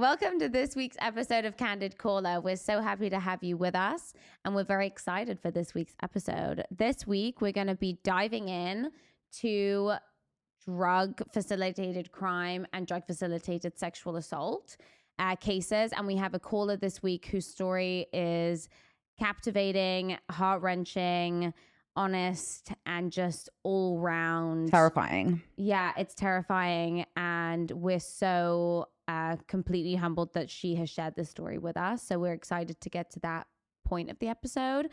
Welcome to this week's episode of Candid Caller. We're so happy to have you with us, and we're very excited for this week's episode. This week, we're going to be diving in to drug-facilitated crime and drug-facilitated sexual assault cases, and we have a caller this week whose story is captivating, heart-wrenching, honest, and just all round terrifying. Yeah, it's terrifying, and we're so completely humbled that she has shared this story with us. So we're excited to get to that point of the episode.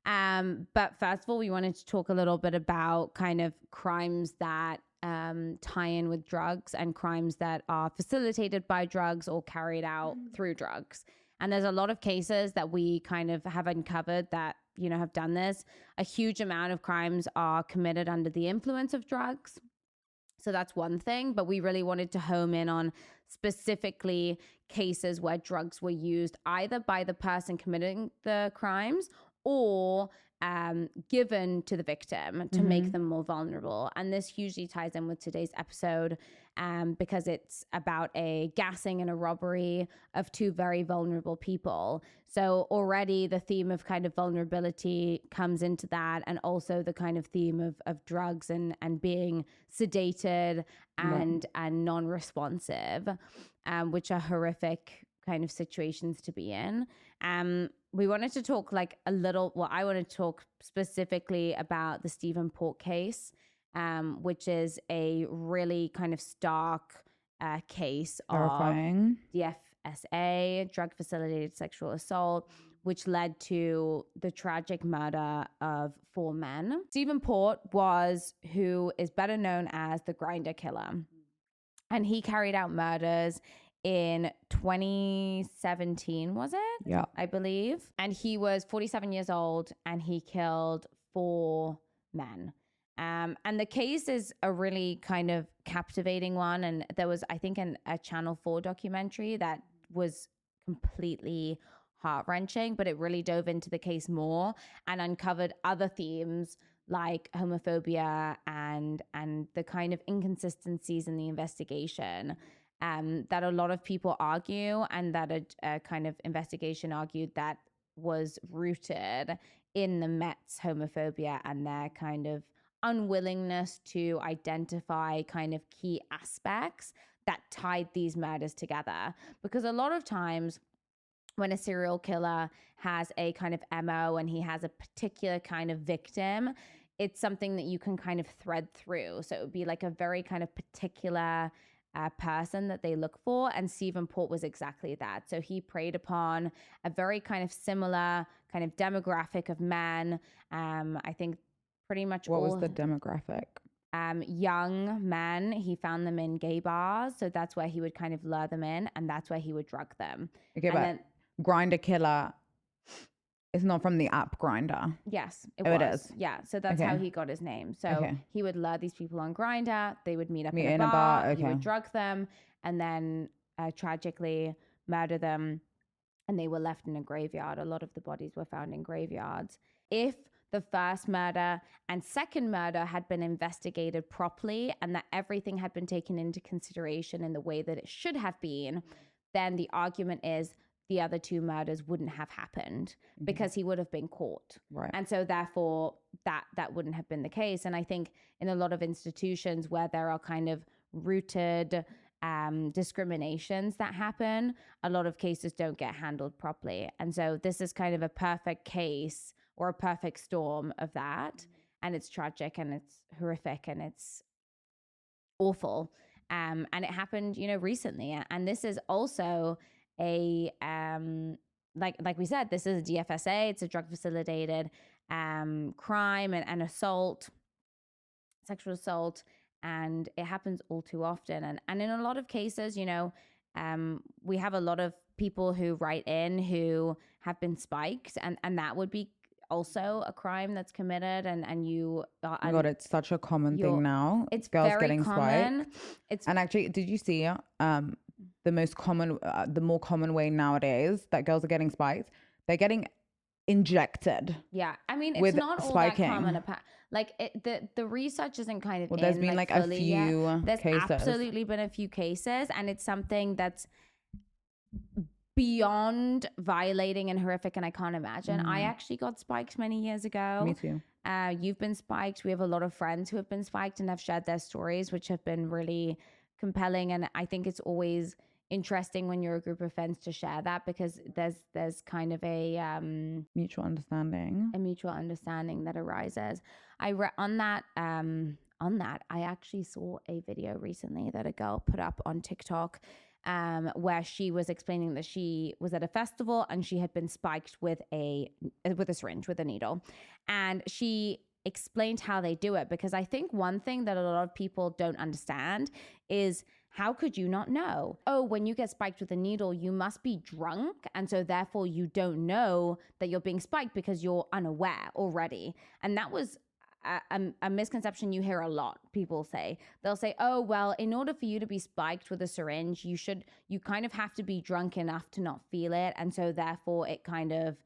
But first of all, we wanted to talk a little bit about kind of crimes that tie in with drugs and crimes that are facilitated by drugs or carried out through drugs. And there's a lot of cases that we kind of have uncovered that, you know, have done this. A huge amount of crimes are committed under the influence of drugs. So that's one thing, but we really wanted to home in on specifically cases where drugs were used either by the person committing the crimes or given to the victim to make them more vulnerable. And this hugely ties in with today's episode because it's about a gassing and a robbery of two very vulnerable people. So already the theme of kind of vulnerability comes into that, and also the kind of theme of drugs and being sedated and non-responsive, which are horrific kind of situations to be in. We wanted to talk I wanted to talk specifically about the Stephen Port case, which is a really kind of stark case Terrifying. of DFSA, drug facilitated sexual assault, which led to the tragic murder of 4 men. Stephen Port who is better known as the Grinder Killer, and he carried out murders in 2017, was it? Yeah. I believe. And he was 47 years old, and he killed 4 men. And the case is a really kind of captivating one. And there was, I think, a Channel 4 documentary that was completely heart-wrenching, but it really dove into the case more and uncovered other themes like homophobia and the kind of inconsistencies in the investigation that a lot of people argue, and that a kind of investigation argued that was rooted in the Mets' homophobia and their kind of unwillingness to identify kind of key aspects that tied these murders together. Because a lot of times when a serial killer has a kind of MO and he has a particular kind of victim, it's something that you can kind of thread through. So it would be like a very kind of particular person that they look for, and Stephen Port was exactly that. So he preyed upon a very kind of similar kind of demographic of men. I think pretty much What was the demographic? Young men. He found them in gay bars, so that's where he would kind of lure them in, and that's where he would drug them. Okay, and but then, Grinder Killer is not from the app Grinder. Yes, it was. is. Yeah, so that's how he got his name. So he would lure these people on Grindr. They would meet up in a bar. He would drug them, and then tragically murder them, and they were left in a graveyard. A lot of the bodies were found in graveyards. If the first murder and second murder had been investigated properly, and that everything had been taken into consideration in the way that it should have been, then the argument is the other 2 murders wouldn't have happened because he would have been caught. Right. And so therefore that wouldn't have been the case. And I think in a lot of institutions where there are kind of rooted discriminations that happen, a lot of cases don't get handled properly. And so this is kind of a perfect case or a perfect storm of that. And it's tragic and it's horrific and it's awful. And it happened, recently. And this is also a like we said, this is a DFSA. It's a drug facilitated crime and assault, sexual assault, and it happens all too often. And in a lot of cases, we have a lot of people who write in who have been spiked, and that would be also a crime that's committed. And you God, it's such a common thing now. It's girls very getting common. Spiked. And actually, did you see the more common way nowadays that girls are getting spiked? They're getting injected. Yeah, I mean, it's not all spiking. that common. The research isn't kind of there's been like a few There's cases. absolutely been a few cases, and it's something that's beyond violating and horrific, and I can't imagine. I actually got spiked many years ago. Me too. You've been spiked. We have a lot of friends who have been spiked and have shared their stories, which have been really compelling. And I think it's always interesting when you're a group of friends to share that, because there's kind of a mutual understanding that arises. On that I actually saw a video recently that a girl put up on TikTok, where she was explaining that she was at a festival and she had been spiked with a syringe, with a needle, and she explained how they do it, because I think one thing that a lot of people don't understand is, how could you not know? Oh, when you get spiked with a needle, you must be drunk, and so therefore you don't know that you're being spiked because you're unaware already. And that was a misconception you hear a lot. People say, they'll say, oh, well, in order for you to be spiked with a syringe, you kind of have to be drunk enough to not feel it, and so therefore it kind of,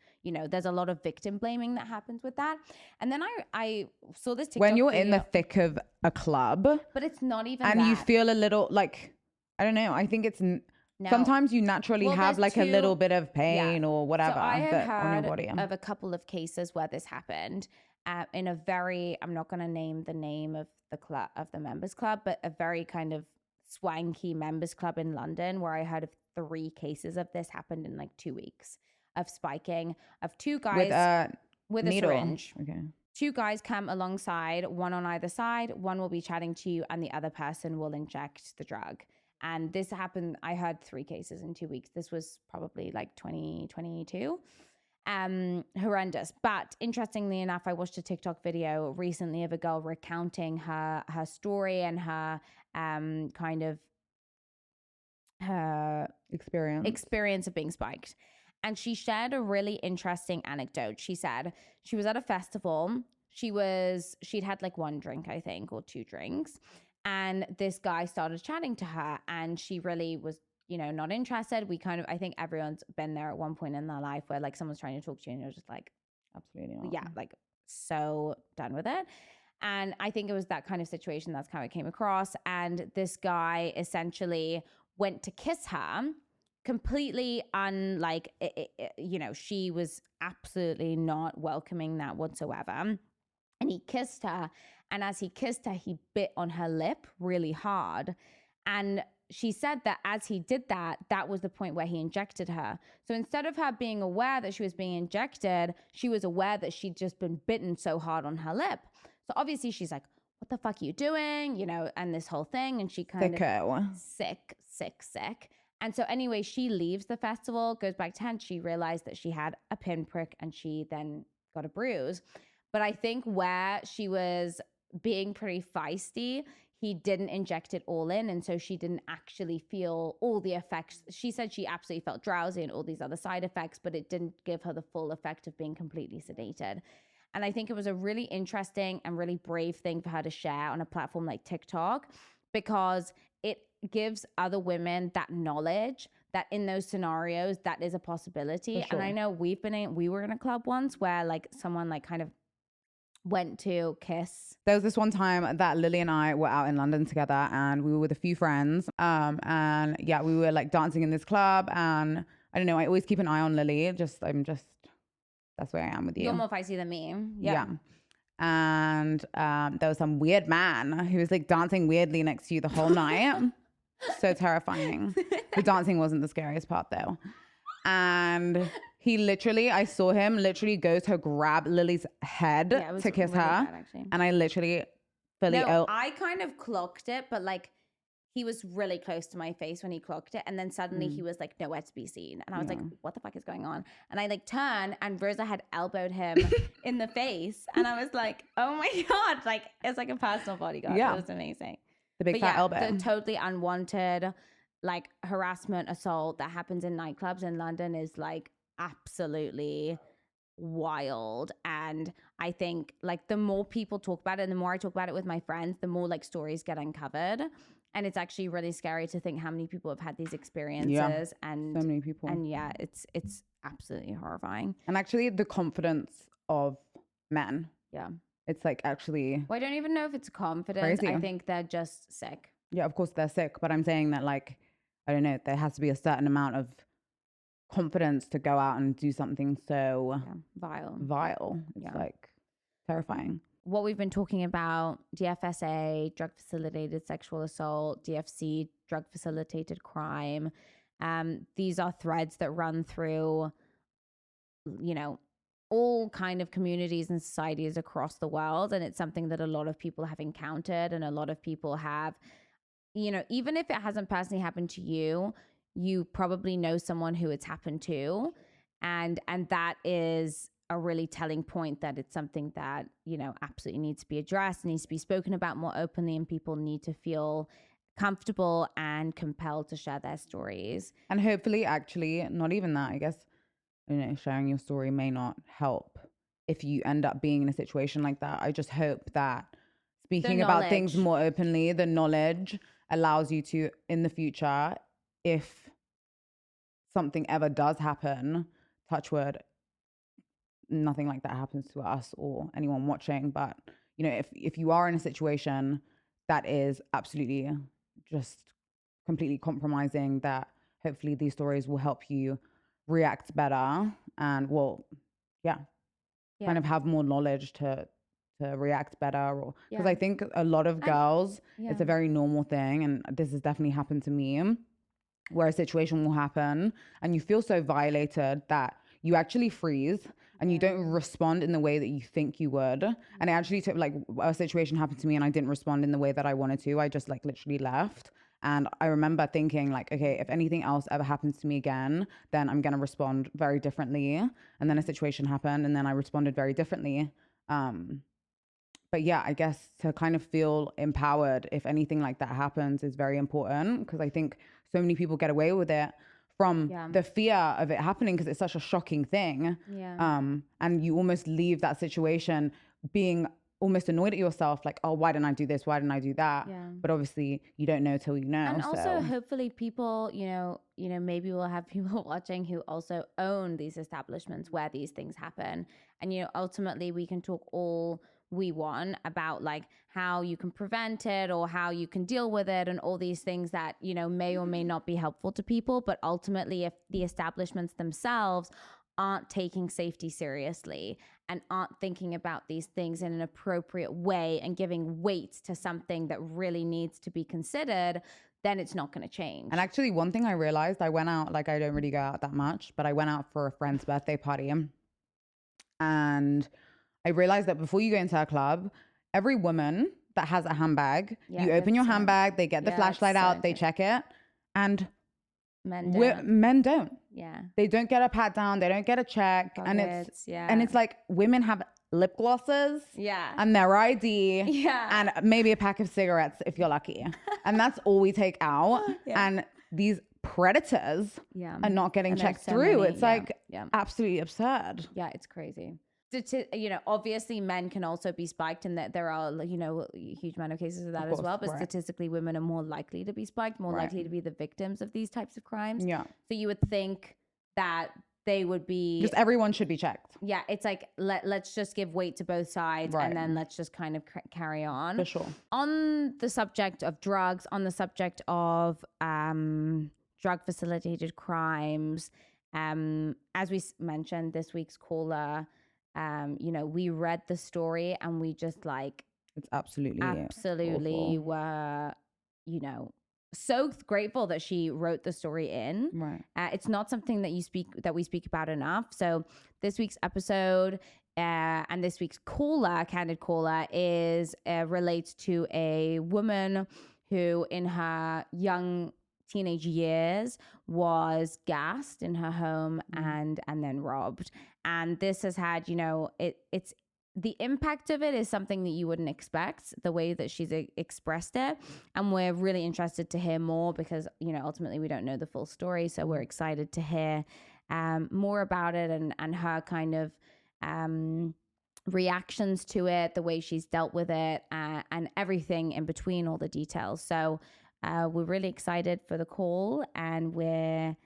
there's a lot of victim blaming that happens with that. And then I saw this TikTok when you're video, in the thick of a club, but it's not even and that. you feel a little like, I don't know, I think it's sometimes you naturally have like a little bit of pain or whatever so I have heard on your body. of a couple of cases where this happened, in a very, I'm not going to name the name of the club, of the members club, but a very kind of swanky members club in London, where I heard of 3 cases of this happened in like 2 weeks of spiking of 2 guys with a syringe. Okay. 2 guys come alongside, one on either side. One will be chatting to you and the other person will inject the drug. And this happened, I heard 3 cases in 2 weeks. This was probably like 2022. Horrendous. But interestingly enough, I watched a TikTok video recently of a girl recounting her story and her kind of her experience of being spiked. And she shared a really interesting anecdote. She said she was at a festival. She'd had like 1 drink, I think, or 2 drinks. And this guy started chatting to her, and she really was, not interested. I think everyone's been there at one point in their life where like someone's trying to talk to you and you're just like, absolutely not. Yeah, like so done with it. And I think it was that kind of situation. That's how it came across. And this guy essentially went to kiss her, completely unlike, she was absolutely not welcoming that whatsoever. And he kissed her. And as he kissed her, he bit on her lip really hard. And she said that as he did that, that was the point where he injected her. So instead of her being aware that she was being injected, she was aware that she'd just been bitten so hard on her lip. So obviously she's like, what the fuck are you doing? And this whole thing. And she kind of sick. And so anyway, she leaves the festival, goes back to tent. She realized that she had a pinprick and she then got a bruise. But I think where she was being pretty feisty, he didn't inject it all in. And so she didn't actually feel all the effects. She said she absolutely felt drowsy and all these other side effects, but it didn't give her the full effect of being completely sedated. And I think it was a really interesting and really brave thing for her to share on a platform like TikTok, because it gives other women that knowledge that in those scenarios, that is a possibility. For sure. And I know we were in a club once where like someone like kind of went to kiss. There was this one time that Lily and I were out in London together, and we were with a few friends. And yeah, we were like dancing in this club, and I don't know, I always keep an eye on Lily. That's where I am with you. You're more feisty than me. Yeah. And there was some weird man who was like dancing weirdly next to you the whole night. So terrifying. The dancing wasn't the scariest part though. And I saw him literally go to grab Lily's head to kiss really her. bad, and I literally I kind of clocked it, but like he was really close to my face when he clocked it. And then suddenly he was like nowhere to be seen. And I was like, what the fuck is going on? And I like turned and Rosa had elbowed him in the face. And I was like, oh my God. Like it's like a personal bodyguard. Yeah. It was amazing. The big fat elbow. The totally unwanted like harassment, assault that happens in nightclubs in London is like absolutely wild. And I think like the more people talk about it and the more I talk about it with my friends, the more like stories get uncovered. And it's actually really scary to think how many people have had these experiences. And so many people. And yeah, it's absolutely horrifying. And actually the confidence of men. Yeah. It's like actually, well, I don't even know if it's confidence. Crazy. I think they're just sick. Yeah, of course they're sick. But I'm saying that like, I don't know, there has to be a certain amount of confidence to go out and do something so vile. It's like terrifying. What we've been talking about, DFSA, drug facilitated sexual assault, DFC, drug facilitated crime. These are threads that run through, you know, all kind of communities and societies across the world. And it's something that a lot of people have encountered, and a lot of people have, you know, even if it hasn't personally happened to you, you probably know someone who it's happened to. And that is a really telling point that it's something that, you know, absolutely needs to be addressed, needs to be spoken about more openly, and people need to feel comfortable and compelled to share their stories. And hopefully, actually, not even that, I guess, you know, sharing your story may not help if you end up being in a situation like that. I just hope that speaking about things more openly, the knowledge allows you to, in the future, if something ever does happen, touch wood, nothing like that happens to us or anyone watching. But, you know, if you are in a situation that is absolutely just completely compromising, that hopefully these stories will help you react better and kind of have more knowledge to react better. Or because I think a lot of girls, it's a very normal thing, and this has definitely happened to me, where a situation will happen and you feel so violated that you actually freeze and you don't respond in the way that you think you would. And it actually took, like, a situation happened to me and I didn't respond in the way that I wanted to. I just like literally left. And I remember thinking like, okay, if anything else ever happens to me again, then I'm going to respond very differently. And then a situation happened and then I responded very differently. But yeah, I guess to kind of feel empowered if anything like that happens is very important, because I think so many people get away with it from the fear of it happening because it's such a shocking thing. And you almost leave that situation being almost annoyed at yourself, like, oh, why didn't I do this? Why didn't I do that? But obviously you don't know till you know. And also hopefully people, you know, maybe we'll have people watching who also own these establishments where these things happen. And, you know, ultimately we can talk all we want about like how you can prevent it or how you can deal with it and all these things that, you know, may or may not be helpful to people. But ultimately, if the establishments themselves aren't taking safety seriously and aren't thinking about these things in an appropriate way and giving weight to something that really needs to be considered, then it's not going to change. And actually, one thing I realized, I went out, like I don't really go out that much, but I went out for a friend's birthday party, and I realized that before you go into a club, every woman that has a handbag, you open your handbag, they get the flashlight out, they check it, and men don't. They don't get a pat down, they don't get a check, and it's like women have lip glosses, and their ID, and maybe a pack of cigarettes if you're lucky, and that's all we take out. And these predators are not getting checked through. It's like absolutely absurd. It's crazy. You know, obviously men can also be spiked, and that there are, you know, a huge amount of cases of that as well. But statistically, women are more likely to be spiked, more likely to be the victims of these types of crimes. So you would think that they would be, just everyone should be checked. It's like let's just give weight to both sides, and then let's just kind of carry on. For sure. On the subject of drugs, on the subject of drug facilitated crimes, as we mentioned, this week's caller, you know, we read the story and we just like, it's absolutely awful. Were, you know, so grateful that she wrote the story in. It's not something that we speak about enough. So this week's episode and this week's caller, Candid Caller, is relates to a woman who in her young teenage years was gassed in her home and then robbed. And this has had, you know, it's the impact of it is something that you wouldn't expect, the way that she's expressed it. And we're really interested to hear more because, you know, ultimately we don't know the full story. So we're excited to hear more about it and her kind of reactions to it, the way she's dealt with it, and everything in between, all the details. So we're really excited for the call, and we're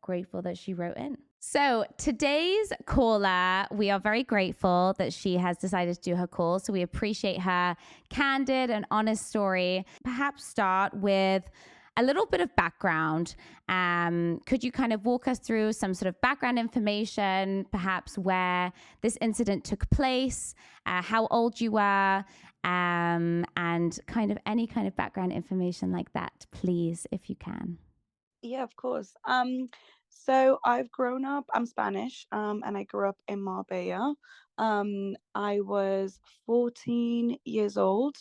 grateful that she wrote in. So today's caller, we are very grateful that she has decided to do her call. So we appreciate her candid and honest story. Perhaps start with a little bit of background. Could you kind of walk us through some sort of background information, perhaps where this incident took place, how old you were, and kind of any kind of background information like that, please, if you can. Yeah, of course. So I've grown up, I'm Spanish, and I grew up in Marbella. I was 14 years old,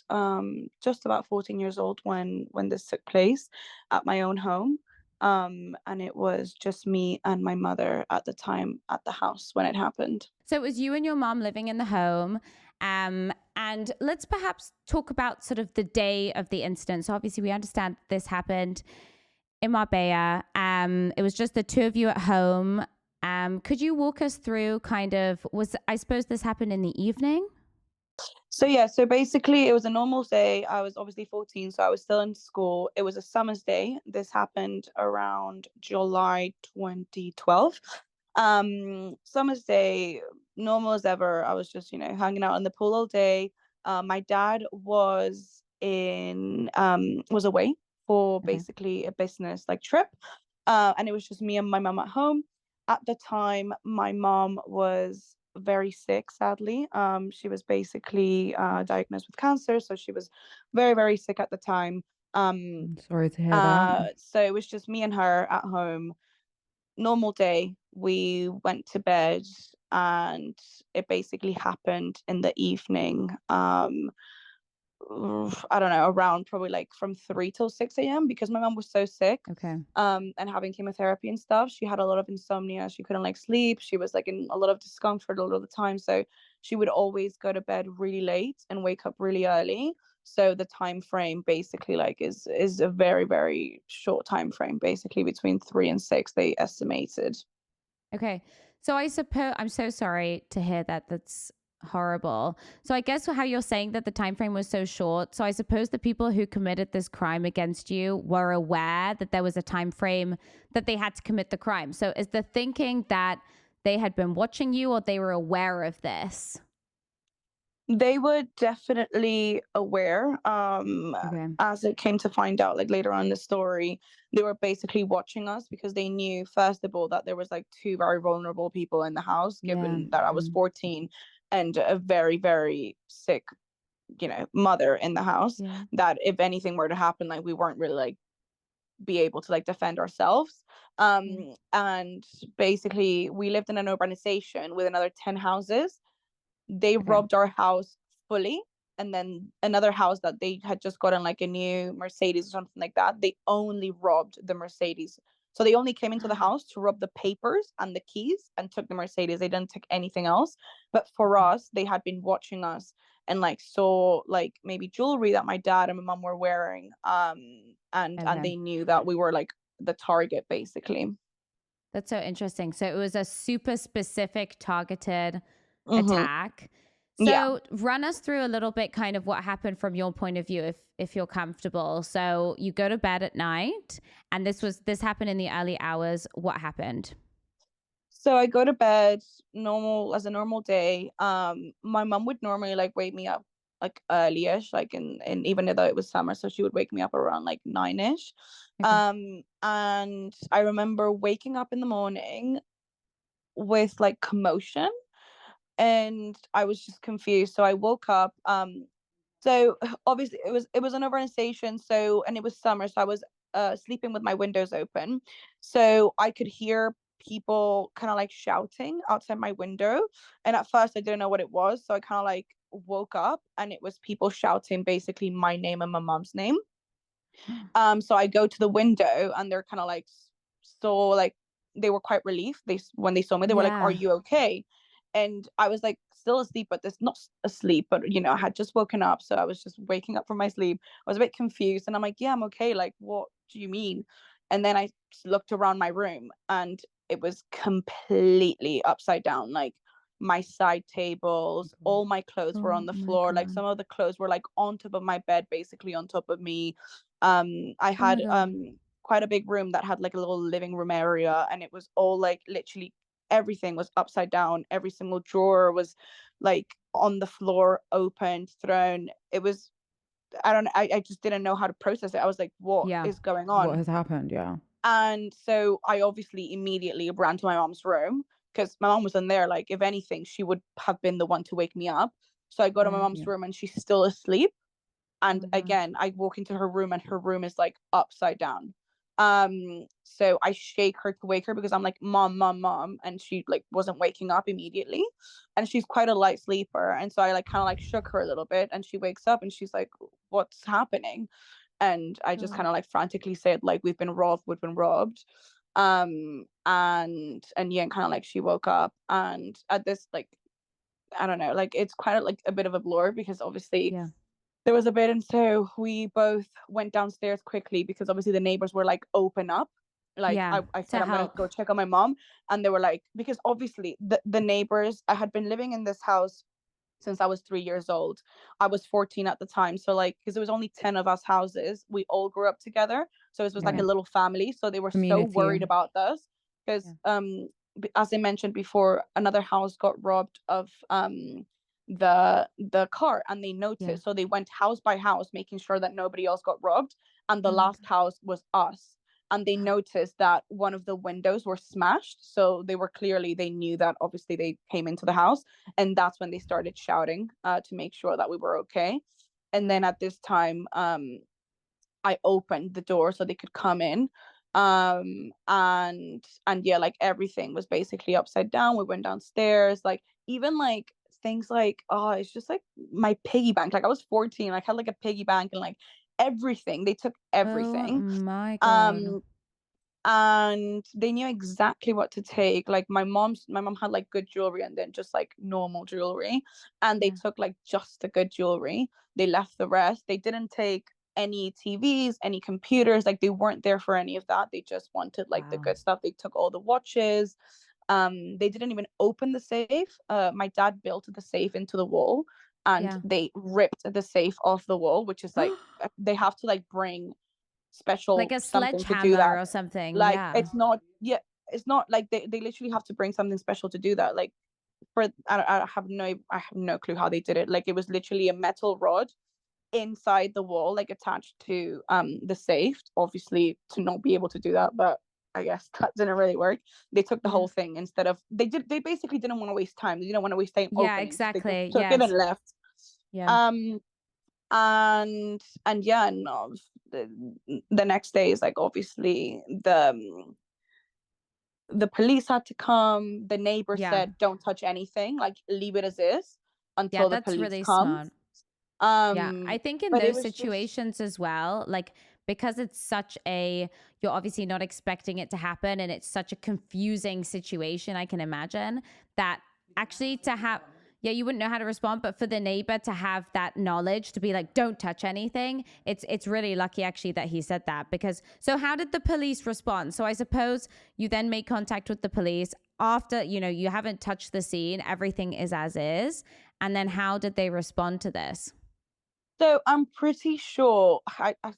just about 14 years old when this took place at my own home. And it was just me and my mother at the time at the house when it happened. So it was you and your mom living in the home. And let's perhaps talk about sort of the day of the incident. So obviously, we understand this happened in Marbella. It was just the two of you at home. Could you walk us through kind of, I suppose this happened in the evening? So yeah, so basically it was a normal day. I was obviously 14, so I was still in school. It was a summer's day. This happened around July 2012. Summer's day, normal as ever. I was just, hanging out in the pool all day. My dad was away for Okay. basically a business like trip. And it was just me and my mum at home. At the time, my mom was very sick, sadly. She was basically Gosh. diagnosed with cancer, so she was very, very sick at the time. Um, I'm sorry to hear that. so it was just me and her at home. Normal day. We went to bed, and it basically happened in the evening. I don't know, around probably like from 3 till 6 a.m. because my mom was so sick, Okay. and having chemotherapy and stuff. She had a lot of insomnia. She couldn't like sleep. She was like in a lot of discomfort a lot of the time. So she would always go to bed really late and wake up really early. So the time frame basically like is a very, very short time frame, basically between 3 and 6, they estimated. Okay. So I suppose I'm so sorry to hear that. That's horrible. So I guess how you're saying that the time frame was so short. So I suppose the people who committed this crime against you were aware that there was a time frame that they had to commit the crime. So is the thinking that they had been watching you or they were aware of this? They were definitely aware. Okay. As it came to find out, like later on in the story, they were basically watching us because they knew, first of all, that there was like two very vulnerable people in the house, Yeah. given that I was Mm. 14 and a very, very sick, mother in the house. Yeah. That if anything were to happen, like we weren't really like be able to like defend ourselves. Yeah. And basically, we lived in an urbanization with another 10 houses. They Okay. robbed our house fully, and then another house that they had just gotten like a new Mercedes or something like that, they only robbed the Mercedes. So they only came into the house to rob the papers and the keys and took the Mercedes. They didn't take anything else. But for Okay. us, they had been watching us and like saw like maybe jewelry that my dad and my mom were wearing, and Okay. they knew that we were like the target basically. That's so interesting. So it was a super specific targeted Mm-hmm. attack. Yeah. So run us through a little bit kind of what happened from your point of view if you're comfortable. So you go to bed at night and this happened in the early hours. What happened? So I go to bed normal as a normal day. My mom would normally like wake me up like early-ish, like in even though it was summer, so she would wake me up around like 9-ish. Okay. And I remember waking up in the morning with like commotion, and I was just confused. So I woke up. So obviously it was an organization. So and it was summer, so I was sleeping with my windows open, so I could hear people kind of like shouting outside my window. And at first I didn't know what it was, so I kind of like woke up, and it was people shouting basically my name and my mom's name. So I go to the window, and they're kind of like so like they were quite relieved. When they saw me, they were like, "Are Yeah. you okay?" And I was like still asleep, but this not asleep, but I had just woken up, so I was just waking up from my sleep. I was a bit confused, and I'm like, "Yeah, I'm okay. Like, what do you mean?" And then I looked around my room, and it was completely upside down. Like my side tables, all my clothes were Oh on the my floor. Like God. some of the clothes were like on top of my bed, basically on top of me. I Oh my had God. quite a big room that had like a little living room area, and it was all like literally everything was upside down. Every single drawer was like on the floor, opened, thrown. It was I just didn't know how to process it. I was like, what Yeah. is going What on? has happened? Yeah. And so I obviously immediately ran to my mom's room because my mom was in there. Like, if anything, she would have been the one to wake me up. So I go to my Yeah. mom's Yeah. room and she's still asleep. Oh And my gosh. again, I walk into her room and her room is like upside down. So I shake her to wake her because I'm like, mom, mom, mom, and she like wasn't waking up immediately, and she's quite a light sleeper, and so I like kind of like shook her a little bit, and she wakes up and she's like, what's happening? And I just God. kind of like frantically said, like, we've been robbed. And yeah, kind of like she woke up, and at this, like, I don't know, like it's quite like a bit of a blur because obviously Yeah. there was a bit, and so we both went downstairs quickly because obviously the neighbors were like, open up. Like, Yeah. I To said I'm gonna help. go check on my mom, and they were like, because obviously the neighbors, I had been living in this house since I was 3 years old. I was 14 at the time, so like, because there was only 10 of us houses, we all grew up together, so it was like Okay. a little family. So they were so Community. worried about us because Yeah. as I mentioned before, another house got robbed of the car, and they Yeah. noticed, so they went house by house making sure that nobody else got robbed, and the Oh my last house was us, and they noticed that one of the windows were smashed, so they knew that obviously they came into the house, and that's when they started shouting to make sure that we were okay. And Yeah. then at this time, I opened the door so they could come in. And yeah, like everything was basically upside down. We went downstairs, like even like things like, oh, it's just like my piggy bank. Like I was 14, I had like a piggy bank, and like everything. They took Oh everything. my God. Um and they knew exactly what to take. Like my mom had like good jewelry and then just like normal jewelry, and they Yeah. took like just the good jewelry. They left the rest. They didn't take any TVs, any computers. Like they weren't there for any of that. They just wanted like the Wow. good stuff. They took all the watches. They didn't even open the safe. My dad built the safe into the wall, and Yeah. they ripped the safe off the wall, which is like they have to like bring Like special a something to do sledgehammer that. or something. Like Yeah. it's not, yeah, it's not like they literally have to bring something special to do that. Like for I have no clue how they did it. Like it was literally a metal rod inside the wall, like attached to the safe, obviously to not be able to do that, but I guess that didn't really work. They took the Yeah. whole thing instead of they basically didn't want to waste time. They didn't want to waste time Yeah, opening, so they just exactly. took it and Yes. left. Yeah. um and yeah, no, the, the next day is like obviously the police had to come. The neighbor Yeah. said, don't touch anything, like leave it as is Yeah, until the that's police really come. smart. Yeah, I think in But it those was just, situations as well, like because it's such a, you're obviously not expecting it to happen and it's such a confusing situation, I can imagine that actually to have, yeah, you wouldn't know how to respond, but for the neighbor to have that knowledge to be like, don't touch anything, it's really lucky actually that he said that. Because so how did the police respond? So I suppose you then make contact with the police after, you haven't touched the scene, everything is as is. And then how did they respond to this? so I'm pretty sure,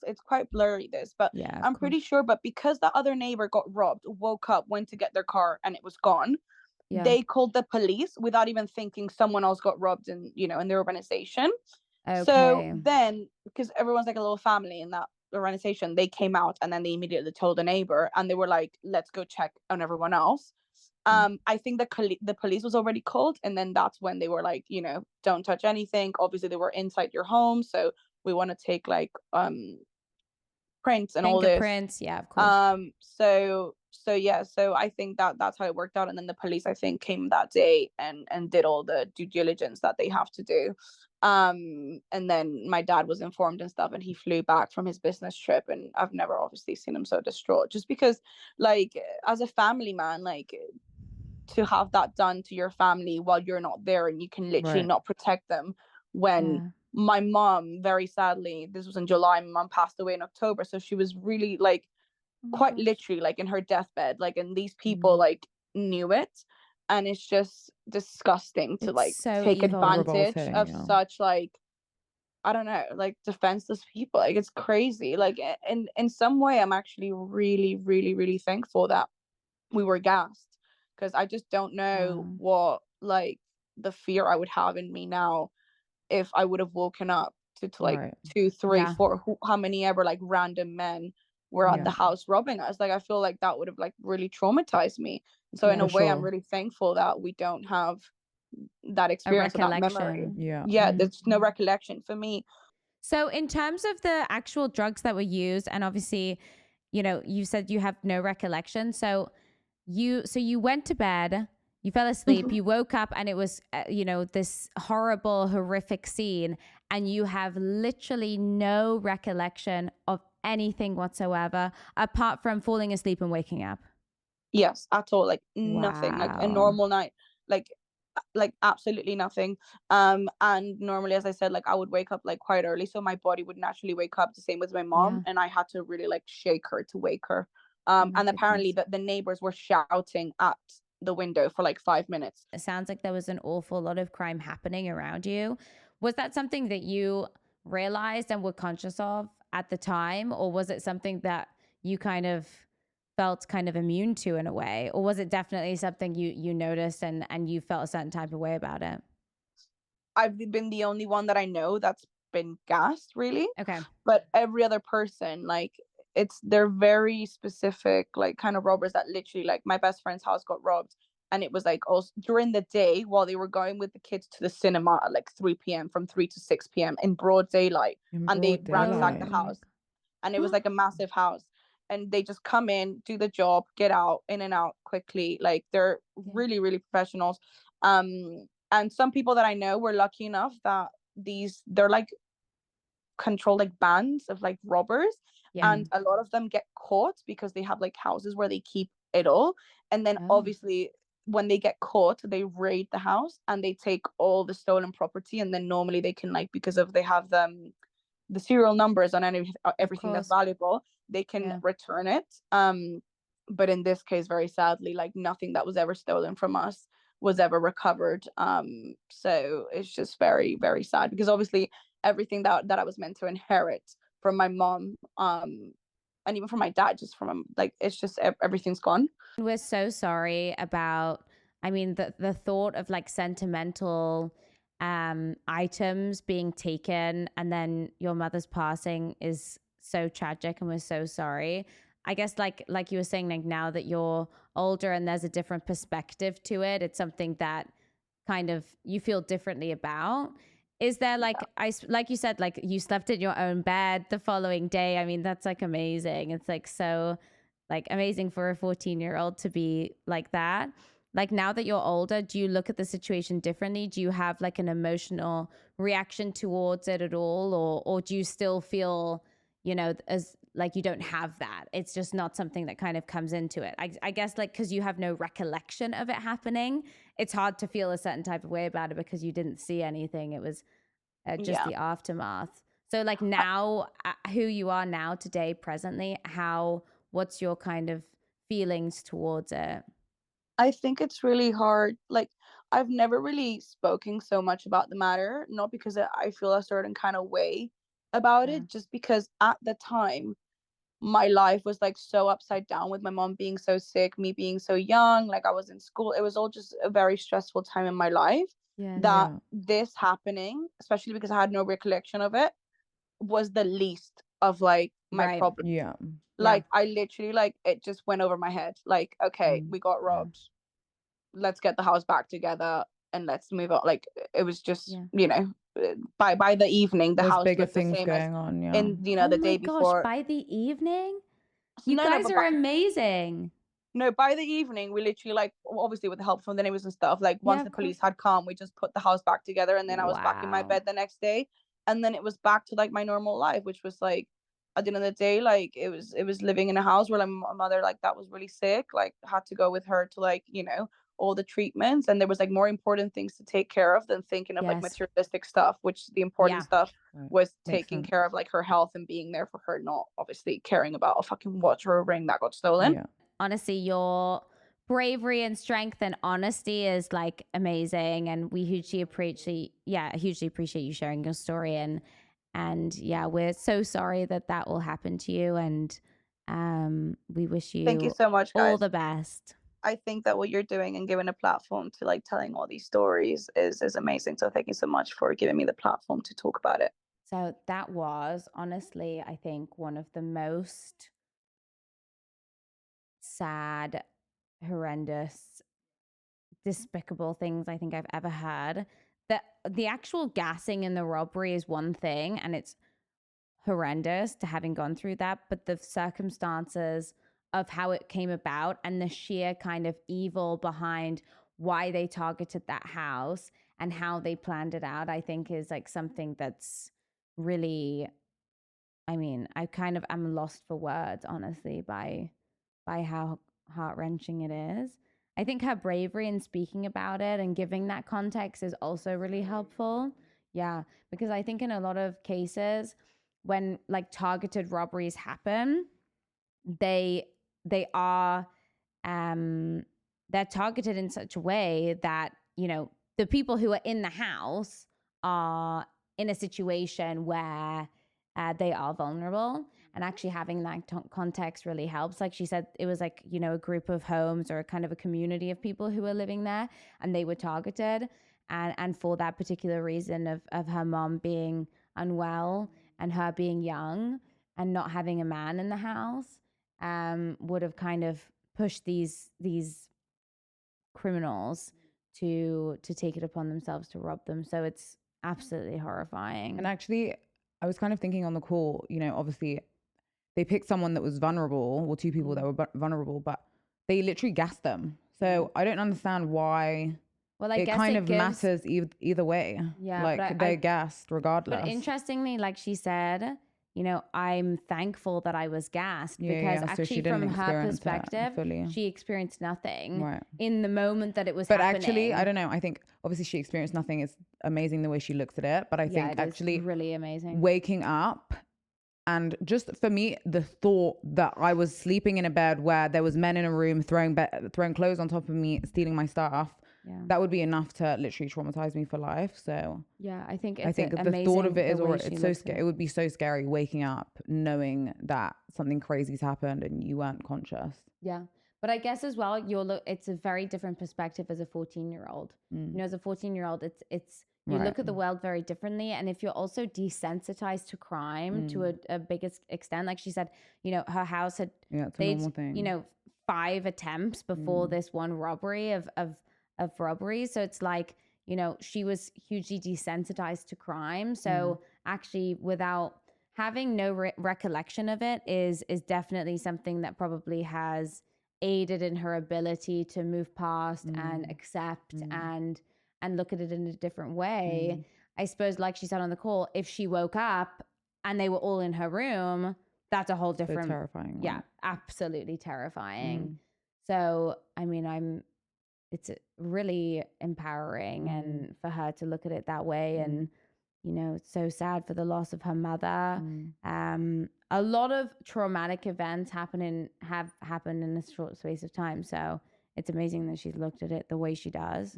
it's quite blurry this, but Yeah, of I'm course. pretty sure, but because the other neighbor got robbed, woke up, went to get their car, and it was gone, Yeah. they called the police without even thinking someone else got robbed in their organization. So Okay. then, because everyone's like a little family in that organization, they came out and then they immediately told a neighbor, and they were like, let's go check on everyone else. Yeah. I think the police was already called, and then that's when they were like, don't touch anything. Obviously, they were inside your home, so we want to take like prints and all this. Fingerprints. Yeah, of course. So yeah, so I think that's how it worked out, and then the police, I think, came that day and did all the due diligence that they have to do. And then my dad was informed and stuff, and he flew back from his business trip, and I've never obviously seen him so distraught, just because like as a family man, like to have that done to your family while you're not there, and you can literally Right. not protect them. When Yeah. my mom, very sadly, this was in July, my mom passed away in October, so she was really like Oh my quite gosh. literally like in her deathbed, like, and these people Mm. like knew it, and it's just disgusting to It's like so take evil. advantage Revolting. of Yeah. such like, I don't know, like defenseless people. Like it's crazy. Like in some way, I'm actually really, really, really thankful that we were gassed, because I just don't know Wow. what like the fear I would have in me now if I would have woken up to like Right. 2, 3, Yeah. 4, how many ever like random men were at the Yeah. house robbing us. Like I feel like that would have like really traumatized me. So in Yeah. a For way, I'm sure. really thankful that we don't have that A experience or that memory. recollection. Yeah. Yeah, Mm. there's no recollection for me. So in terms of the actual drugs that were used, and obviously, you know, you said you have no recollection. So you went to bed, you fell asleep, Mhm. you woke up, and it was you know, this horrible, horrific scene, and you have literally no recollection of anything whatsoever apart from falling asleep and waking up. Yes, at all. Like nothing. Like a Wow. normal night. Like absolutely nothing. And normally, as I said, like I would wake up like quite early, so my body would naturally wake up. The same with my mom, Yeah. and I had to really like shake her to wake her. Oh my And apparently goodness. the neighbors were shouting at the window for like 5 minutes. It sounds like there was an awful lot of crime happening around you. Was that something that you realized and were conscious of at the time? Or was it something that you kind of felt kind of immune to in a way? Or was it definitely something you noticed and you felt a certain type of way about it? I've been the only one that I know that's been gassed, really. Okay. But every other person, like they're very specific, like kind of robbers that literally, like my best friend's house got robbed, and it was like also during the day while they were going with the kids to the cinema at like 3 p.m. from 3 to 6 p.m. in broad daylight, In and they broad ransacked the daylight. Oh my house, and it was God. like a massive house. And they just come in, do the job, get out, in and out quickly. Like they're Yeah. really, really professionals. And some people that I know were lucky enough that they're like control like bands of like robbers, Yeah. and a lot of them get caught because they have like houses where they keep it all. And then Oh. obviously when they get caught, they raid the house and they take all the stolen property, and then normally they can, like, because of they have the serial numbers on Of everything that's course. valuable, they can Yeah. return it. But in this case, very sadly, like nothing that was ever stolen from us was ever recovered. So it's just very, very sad, because obviously everything that I was meant to inherit from my mom, and even from my dad, just from like it's just everything's gone. We're so sorry about, I mean, the thought of like sentimental items being taken and then your mother's passing is so tragic, and we're so sorry. I guess like you were saying, like now that you're older and there's a different perspective to it, it's something that kind of you feel differently about. Is there like like you said, like you slept in your own bed the following day? I mean, that's like amazing. It's like so like amazing for a 14-year-old to be like that. Like now that you're older, do you look at the situation differently? Do you have like an emotional reaction towards it at all, or do you still feel, you know, as like you don't have that? It's just not something that kind of comes into it. I guess like because you have no recollection of it happening, it's hard to feel a certain type of way about it because you didn't see anything. It was just Yeah. the aftermath. So like now, who you are now today, presently, what's your kind of feelings towards it? I think it's really hard. Like, I've never really spoken so much about the matter, not because I feel a certain kind of way about Yeah. it, just because at the time my life was like so upside down, with my mom being so sick, me being so young, like I was in school. It was all just a very stressful time in my life, Yes. that Yeah. this happening, especially because I had no recollection of it, was the least of like my Right. problem. Yeah. Yeah. Like I literally, like, it just went over my head. Like, okay, Mm. we got Yeah. robbed, let's get the house back together and let's move on. Like it was just, Yeah. by the evening the There's house bigger looked the things same as going on. Yeah. in Oh the my day gosh. before. By the evening, So you no, guys but are amazing. no, by the evening we literally, like, obviously with the help from the neighbors and stuff, like Yeah, once of the course. police had come, we just put the house back together, and then I was back in my Wow. bed the next day, and then it was back to like my normal life, which was like, at the end of the day, like it was living in a house where like my mother, like, that was really sick, like had to go with her to, like, all the treatments, and there was like more important things to take care of than thinking of like Yes. materialistic stuff, which the important Yeah. stuff Right. was Makes taking sense. care of like her health and being there for her, not obviously caring about a fucking watch or a ring that got stolen. Yeah. Honestly, your bravery and strength and honesty is like amazing, and we hugely appreciate, hugely appreciate you sharing your story. And yeah, we're so sorry that that will happen to you, and we wish Thank you you so much, all guys. the best. I think that what you're doing and giving a platform to like telling all these stories is amazing. So thank you so much for giving me the platform to talk about it. So that was honestly, I think, one of the most sad, horrendous, despicable things I think I've ever heard. The actual gassing and the robbery is one thing, and it's horrendous to having gone through that, but the circumstances of how it came about and the sheer kind of evil behind why they targeted that house and how they planned it out, I think is like something that's really, I mean, I kind of am lost for words, honestly, by how heart-wrenching it is. I think her bravery in speaking about it and giving that context is also really helpful. Yeah, because I think in a lot of cases when like targeted robberies happen, they they are they're targeted in such a way that, you know, the people who are in the house are in a situation where they are vulnerable, and actually having that context really helps. Like she said, it was like, you know, a group of homes or a kind of a community of people who were living there, and they were targeted, and for that particular reason of her mom being unwell and her being young and not having a man in the house, would have kind of pushed these criminals to take it upon themselves to rob them. So it's absolutely horrifying. And actually, I was kind of thinking on the call, you know, obviously they picked someone that was vulnerable, or two people that were vulnerable, but they literally gassed them. So I don't understand why. Well, I it guess kind it of gives, matters either way. Yeah, like they're gassed regardless. But interestingly, like she said, you know, I'm thankful that I was gassed, because So actually she didn't from her experience it perspective, fully. she experienced nothing Right. in the moment that it was But happening. actually, I don't know. I think obviously she experienced nothing. It's amazing the way she looks at it. But I think it is actually really amazing. waking up, and just for me, the thought that I was sleeping in a bed where there was men in a room throwing clothes on top of me, stealing my stuff, that would be enough to literally traumatize me for life. So yeah, I think the thought of it is already, it's so scary. It would be so scary waking up knowing that something crazy's happened and you weren't conscious. Yeah. But I guess as well, it's a very different perspective as a 14-year-old. You know, as a 14-year-old, it's you look at the world very differently. And if you're also desensitized to crime to a biggest extent, like she said, you know, her house had, it's a normal thing. you know, 5 attempts before this one robbery of robberies. So it's like, you know, she was hugely desensitized to crime. So actually, without having no recollection of it is definitely something that probably has aided in her ability to move past and accept and look at it in a different way. I suppose, like she said on the call, if she woke up and they were all in her room, that's a whole different, so terrifying. Yeah, absolutely terrifying. So, I mean, it's really empowering and for her to look at it that way. And you know, it's so sad for the loss of her mother. A lot of traumatic events have happened in a short space of time. So it's amazing that she's looked at it the way she does.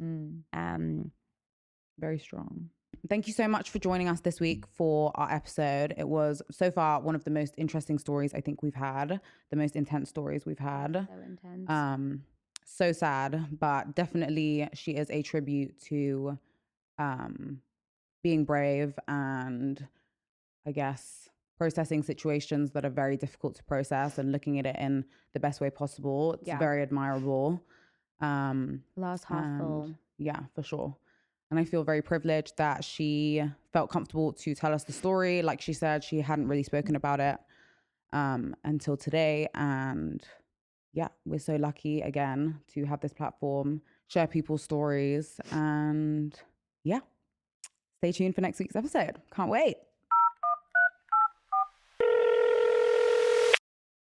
Very strong. Thank you so much for joining us this week for our episode. It was so far one of the most interesting stories I think we've had, the most intense stories we've had. So intense. So sad, but definitely she is a tribute to being brave and, I guess, processing situations that are very difficult to process and looking at it in the best way possible. It's very admirable. Glass half full. Yeah, for sure. And I feel very privileged that she felt comfortable to tell us the story. Like she said, she hadn't really spoken about it until today. And yeah, we're so lucky again to have this platform, share people's stories, and yeah. Stay tuned for next week's episode. Can't wait.